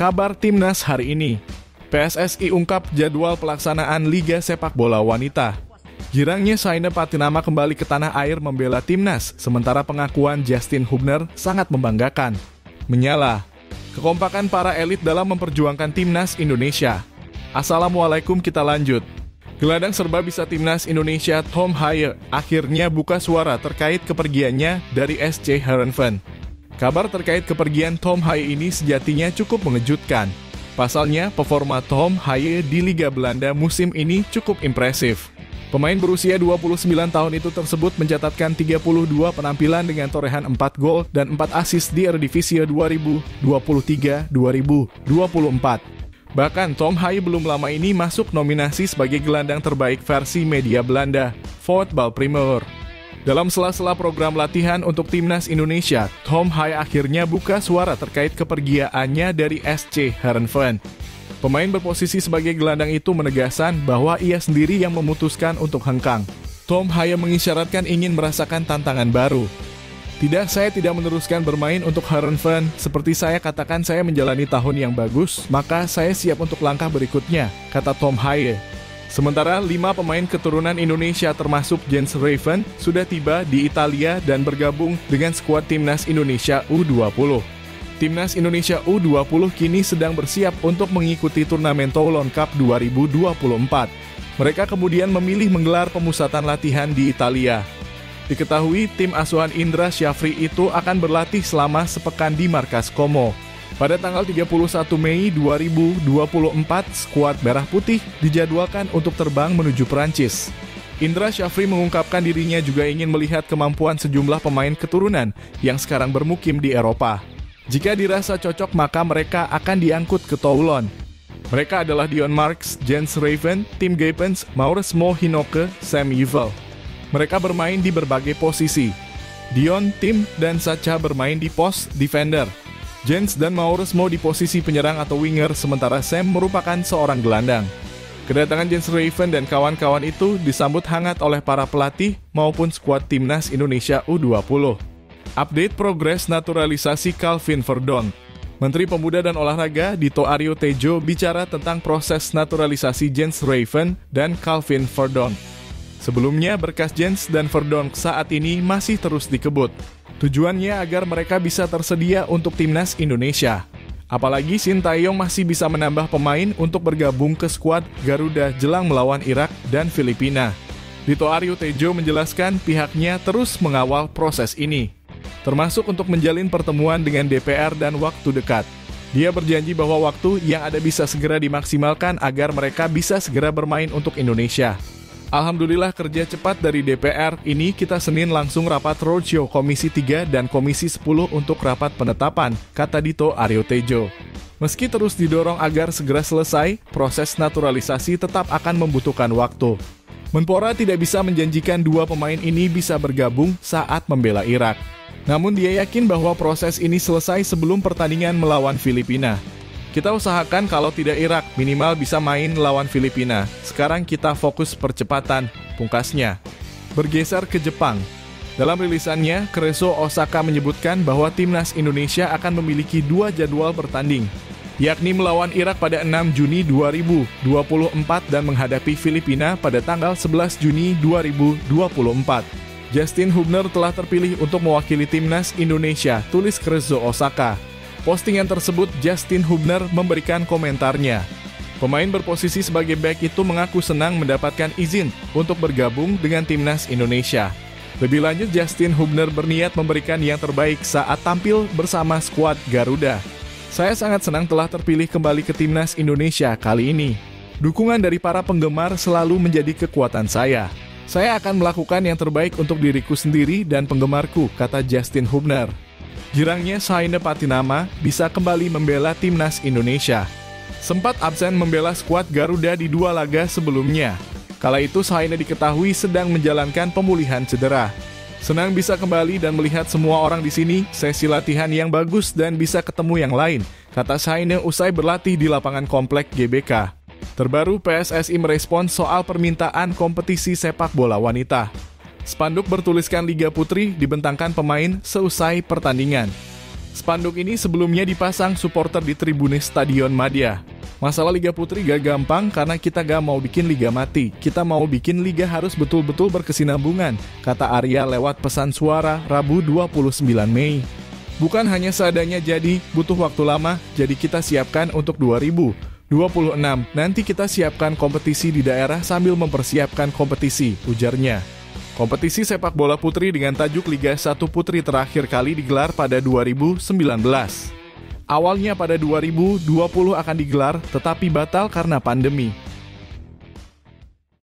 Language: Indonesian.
kabar Timnas hari ini. PSSI ungkap jadwal pelaksanaan Liga Sepak Bola Wanita. Girangnya Saina Patinama kembali ke tanah air membela Timnas, sementara pengakuan Justin Hubner sangat membanggakan. Menyala, kekompakan para elit dalam memperjuangkan Timnas Indonesia. Assalamualaikum, kita lanjut. Gelandang serba bisa Timnas Indonesia Tom Haye akhirnya buka suara terkait kepergiannya dari SC Heerenveen. Kabar terkait kepergian Tom Haye ini sejatinya cukup mengejutkan. Pasalnya, performa Tom Haye di Liga Belanda musim ini cukup impresif. Pemain berusia 29 tahun itu tersebut mencatatkan 32 penampilan dengan torehan 4 gol dan 4 assist di Eredivisie 2023-2024. Bahkan Tom Haye belum lama ini masuk nominasi sebagai gelandang terbaik versi media Belanda, Voetbal Premier. Dalam sela-sela program latihan untuk Timnas Indonesia, Tom Haye akhirnya buka suara terkait kepergiannya dari SC Heerenveen. Pemain berposisi sebagai gelandang itu menegaskan bahwa ia sendiri yang memutuskan untuk hengkang. Tom Haye mengisyaratkan ingin merasakan tantangan baru. Tidak, saya tidak meneruskan bermain untuk Heerenveen. Seperti saya katakan, saya menjalani tahun yang bagus, maka saya siap untuk langkah berikutnya, kata Tom Haye. Sementara 5 pemain keturunan Indonesia termasuk Jens Raven sudah tiba di Italia dan bergabung dengan skuad Timnas Indonesia U20. Timnas Indonesia U20 kini sedang bersiap untuk mengikuti turnamen Toulon Cup 2024. Mereka kemudian memilih menggelar pemusatan latihan di Italia. Diketahui tim asuhan Indra Syafri itu akan berlatih selama sepekan di markas Como. Pada tanggal 31 Mei 2024, skuad Merah Putih dijadwalkan untuk terbang menuju Perancis. Indra Syafri mengungkapkan dirinya juga ingin melihat kemampuan sejumlah pemain keturunan yang sekarang bermukim di Eropa. Jika dirasa cocok, maka mereka akan diangkut ke Toulon. Mereka adalah Dion Marks, Jens Raven, Tim Gapens, Maurits Mohinoke, Sam Yuvel. Mereka bermain di berbagai posisi. Dion, Tim, dan Sacha bermain di pos defender. Jens dan Maurits Mo di posisi penyerang atau winger, sementara Sam merupakan seorang gelandang. Kedatangan Jens Raven dan kawan-kawan itu disambut hangat oleh para pelatih maupun skuad Timnas Indonesia U20. Update progres naturalisasi Calvin Verdon. Menteri Pemuda dan Olahraga Dito Aryo Tejo bicara tentang proses naturalisasi Jens Raven dan Calvin Verdon. Sebelumnya, berkas Jens dan Verdon saat ini masih terus dikebut. Tujuannya agar mereka bisa tersedia untuk Timnas Indonesia. Apalagi Sintayong masih bisa menambah pemain untuk bergabung ke skuad Garuda jelang melawan Irak dan Filipina. Dito Aryo Tejo menjelaskan pihaknya terus mengawal proses ini, termasuk untuk menjalin pertemuan dengan DPR dan waktu dekat. Dia berjanji bahwa waktu yang ada bisa segera dimaksimalkan agar mereka bisa segera bermain untuk Indonesia. Alhamdulillah kerja cepat dari DPR ini, kita Senin langsung rapat roadshow Komisi 3 dan Komisi 10 untuk rapat penetapan, kata Dito Aryo Tejo. Meski terus didorong agar segera selesai, proses naturalisasi tetap akan membutuhkan waktu. Menpora tidak bisa menjanjikan 2 pemain ini bisa bergabung saat membela Irak. Namun dia yakin bahwa proses ini selesai sebelum pertandingan melawan Filipina. Kita usahakan kalau tidak Irak, minimal bisa main lawan Filipina. Sekarang kita fokus percepatan, pungkasnya. Bergeser ke Jepang. Dalam rilisannya, Kereso Osaka menyebutkan bahwa Timnas Indonesia akan memiliki 2 jadwal bertanding, yakni melawan Irak pada 6 Juni 2024 dan menghadapi Filipina pada tanggal 11 Juni 2024. Justin Hubner telah terpilih untuk mewakili Timnas Indonesia, tulis Kereso Osaka. Postingan tersebut, Justin Hubner memberikan komentarnya. Pemain berposisi sebagai bek itu mengaku senang mendapatkan izin untuk bergabung dengan Timnas Indonesia. Lebih lanjut, Justin Hubner berniat memberikan yang terbaik saat tampil bersama skuad Garuda. Saya sangat senang telah terpilih kembali ke Timnas Indonesia kali ini. Dukungan dari para penggemar selalu menjadi kekuatan saya. Saya akan melakukan yang terbaik untuk diriku sendiri dan penggemarku, kata Justin Hubner. Girangnya Saina Patinama bisa kembali membela Timnas Indonesia. Sempat absen membela skuad Garuda di 2 laga sebelumnya. Kala itu Saina diketahui sedang menjalankan pemulihan cedera. Senang bisa kembali dan melihat semua orang di sini, sesi latihan yang bagus dan bisa ketemu yang lain, kata Saina usai berlatih di lapangan komplek GBK. Terbaru, PSSI merespons soal permintaan kompetisi sepak bola wanita. Spanduk bertuliskan Liga Putri dibentangkan pemain seusai pertandingan. Spanduk ini sebelumnya dipasang supporter di tribune Stadion Madia. Masalah Liga Putri gak gampang karena kita gak mau bikin liga mati. Kita mau bikin liga harus betul-betul berkesinambungan, kata Arya lewat pesan suara Rabu 29 Mei. Bukan hanya seadanya jadi, butuh waktu lama, jadi kita siapkan untuk 2026. Nanti kita siapkan kompetisi di daerah sambil mempersiapkan kompetisi, ujarnya. Kompetisi sepak bola putri dengan tajuk Liga 1 Putri terakhir kali digelar pada 2019. Awalnya pada 2020 akan digelar, tetapi batal karena pandemi.